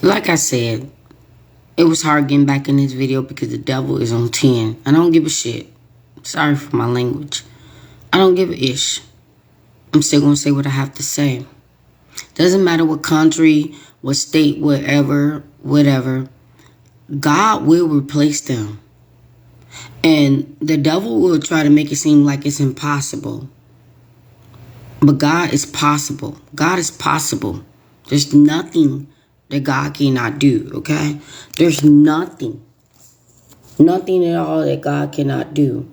Like I said, it was hard getting back in this video because the devil is on 10. I don't give a shit. Sorry for my language. I don't give a ish. I'm still going to say what I have to say. Doesn't matter what country, what state, whatever. God will replace them. And the devil will try to make it seem like it's impossible. But God is possible. God is possible. There's nothing that God cannot do, okay? There's nothing. Nothing at all that God cannot do.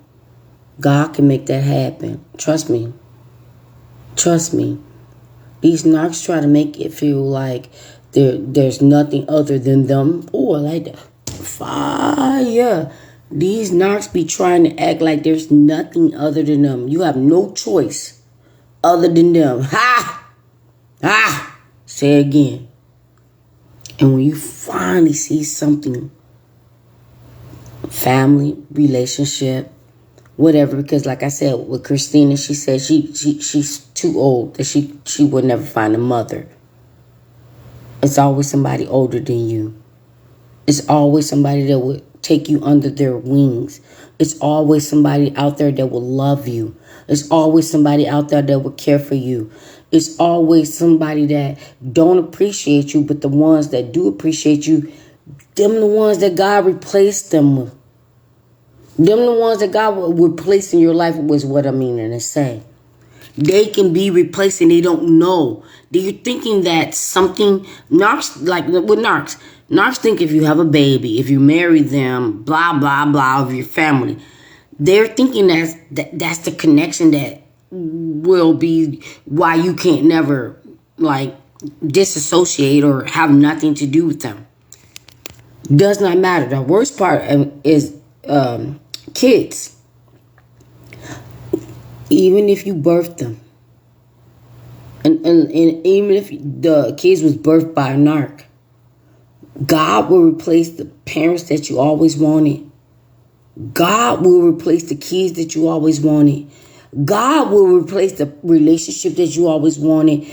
God can make that happen. Trust me. Trust me. These narcs try to make it feel like there's nothing other than them. Oh, I like that. Fire. These narcs be trying to act like there's nothing other than them. You have no choice other than them. Ha! Ha! Say it again. And when you finally see something, family, relationship, whatever, because like I said with Christina, she said she's too old, that she would never find a mother. It's always somebody older than you. It's always somebody that would take you under their wings. It's always somebody out there that will love you. It's always somebody out there that will care for you. It's always somebody that don't appreciate you, but the ones that do appreciate you, them the ones that God replaced them with. Them the ones that God would place in your life was what I mean to say. They can be replaced and they don't know. You're thinking that something, narcs, like with narcs think if you have a baby, if you marry them, blah, blah, blah, of your family, they're thinking that's the connection that will be why you can't never, like, disassociate or have nothing to do with them. Does not matter. The worst part is kids. Even if you birthed them, and even if the kids was birthed by a narc, God will replace the parents that you always wanted. God will replace the kids that you always wanted. God will replace the relationship that you always wanted.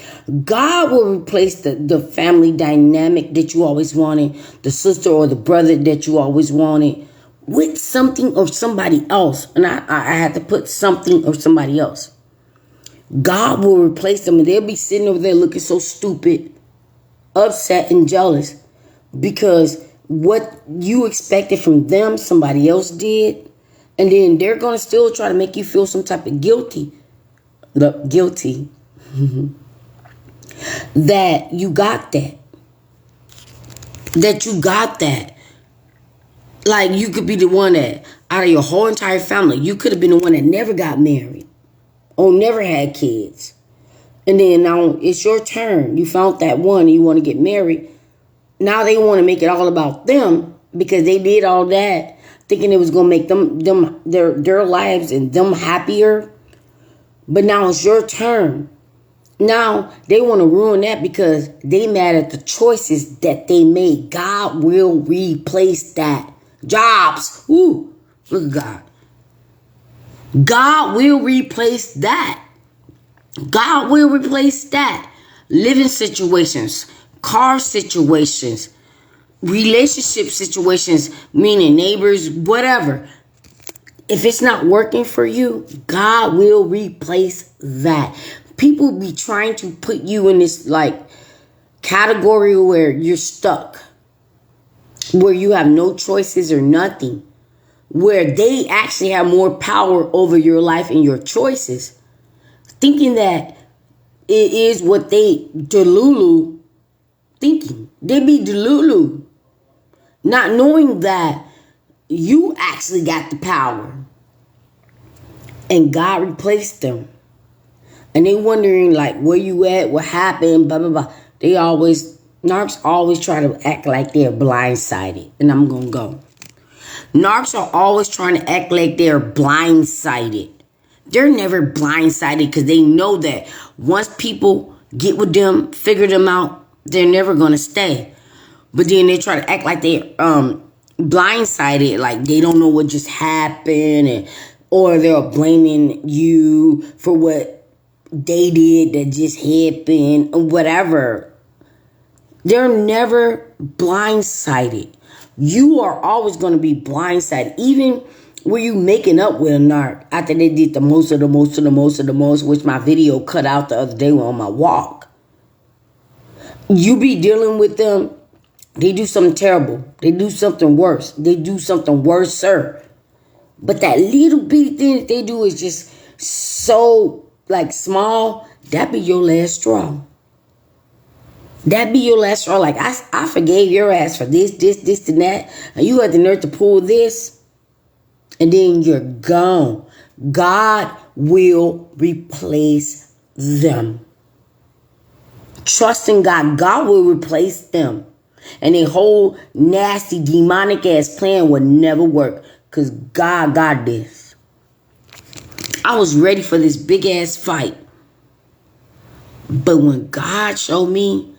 God will replace the family dynamic that you always wanted, the sister or the brother that you always wanted, with something or somebody else. And I had to put something or somebody else. God will replace them, and they'll be sitting over there looking so stupid, upset and jealous because what you expected from them, somebody else did. And then they're going to still try to make you feel some type of guilty. That you got that. That you got that. Like, you could be the one that, out of your whole entire family, you could have been the one that never got married or never had kids. And then now it's your turn. You found that one and you want to get married. Now they want to make it all about them because they did all that, thinking it was going to make their lives and them happier. But now it's your turn. Now they want to ruin that because they mad at the choices that they made. God will replace that. Jobs. Ooh, look at God. God will replace that. God will replace that. Living situations, car situations, relationship situations, meaning neighbors, whatever. If it's not working for you, God will replace that. People be trying to put you in this like category where you're stuck, where you have no choices or nothing, where they actually have more power over your life and your choices, thinking that it is what they delulu thinking. They be delulu, not knowing that you actually got the power. And God replaced them. And they wondering like where you at, what happened, blah, blah, blah. Narcs always try to act like they're blindsided. And I'm going to go. Narcs are always trying to act like they're blindsided. They're never blindsided because they know that once people get with them, figure them out, they're never going to stay. But then they try to act like they're blindsided, like they don't know what just happened, or they're blaming you for what they did that just happened, or whatever. They're never blindsided. You are always going to be blindsided. Even when you making up with a narc after they did the most of the most of the most of the most, which my video cut out the other day on my walk. You be dealing with them. They do something terrible. They do something worse. They do something worse, sir. But that little bitty thing that they do is just so like small. That be your last straw. That be your last straw. Like, I forgave your ass for this, and that. And you had the nerve to pull this. And then you're gone. God will replace them. Trust in God. God will replace them. And a whole nasty, demonic ass plan would never work. Because God got this. I was ready for this big ass fight. But when God showed me,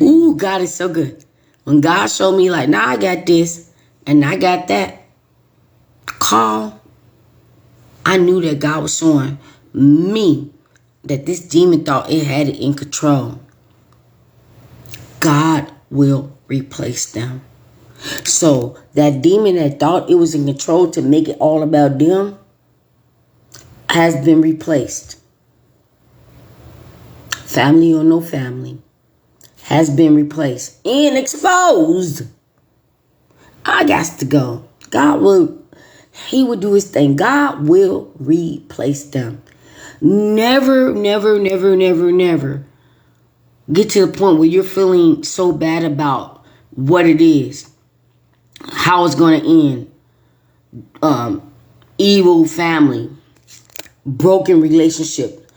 ooh, God is so good. When God showed me like, nah, I got this and I got that, calm, I knew that God was showing me that this demon thought it had it in control. God will replace them. So that demon that thought it was in control to make it all about them has been replaced. Family or no family has been replaced and exposed. I got to go. He will do his thing. God will replace them. Never, never, never, never, never get to the point where you're feeling so bad about what it is, how it's going to end. Evil family, broken relationship,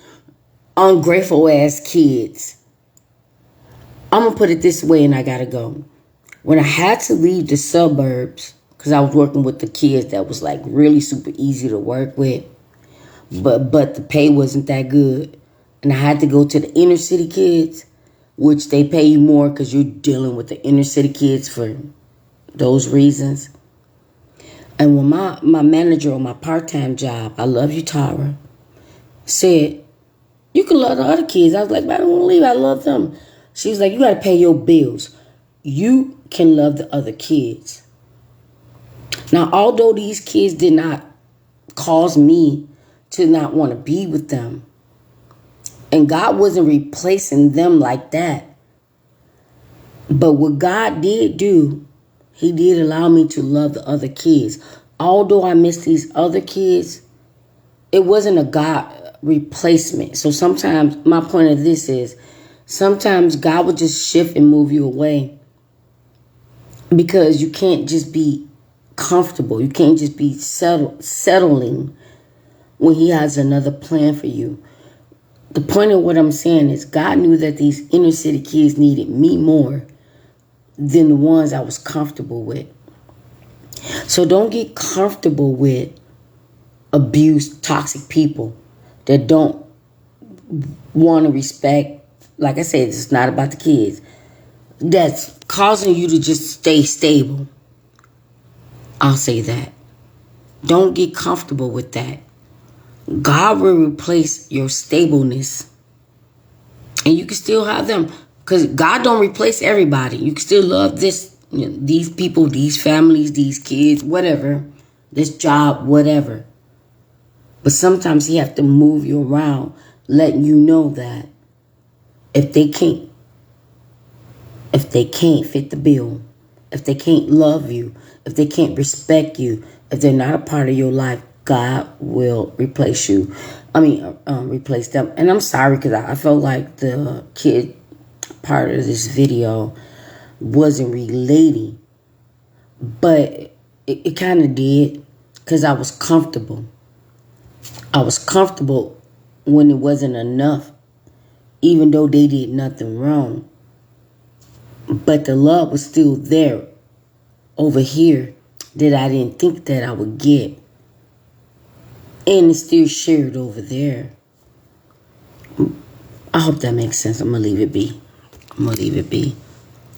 ungrateful ass kids. I'm going to put it this way and I got to go. When I had to leave the suburbs, because I was working with the kids that was like really super easy to work with, but the pay wasn't that good. And I had to go to the inner city kids, which they pay you more because you're dealing with the inner city kids for those reasons. And when my manager on my part-time job, I love you, Tara, said, you can love the other kids. I was like, but I don't want to leave. I love them. She was like, you got to pay your bills. You can love the other kids. Now, although these kids did not cause me to not want to be with them, and God wasn't replacing them like that, but what God did do, he did allow me to love the other kids. Although I miss these other kids, it wasn't a God replacement. So sometimes my point of this is, sometimes God will just shift and move you away because you can't just be comfortable. You can't just be settling when he has another plan for you. The point of what I'm saying is God knew that these inner city kids needed me more than the ones I was comfortable with. So don't get comfortable with abused, toxic people that don't want to respect. Like I said, it's not about the kids. That's causing you to just stay stable. I'll say that. Don't get comfortable with that. God will replace your stableness. And you can still have them. Because God don't replace everybody. You can still love these people, these families, these kids, whatever. This job, whatever. But sometimes he have to move you around, letting you know that if they can't fit the bill, if they can't love you, if they can't respect you, if they're not a part of your life, God will replace you. Replace them. And I'm sorry because I felt like the kid part of this video wasn't relating. But it kind of did because I was comfortable. I was comfortable when it wasn't enough, even though they did nothing wrong. But the love was still there over here that I didn't think that I would get. And it's still shared over there. I hope that makes sense. I'm going to leave it be.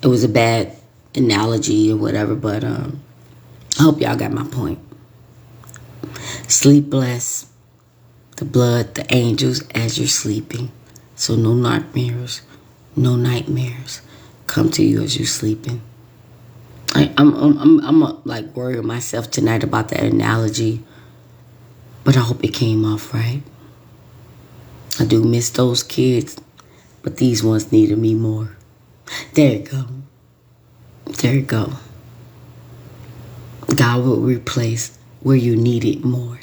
It was a bad analogy or whatever, but I hope y'all got my point. Sleep blessed. The blood, the angels as you're sleeping. So no nightmares. come to you as you're sleeping. I'm like worrying myself tonight about that analogy, but I hope it came off right. I do miss those kids, but these ones needed me more. There you go. There you go. God will replace where you need it more.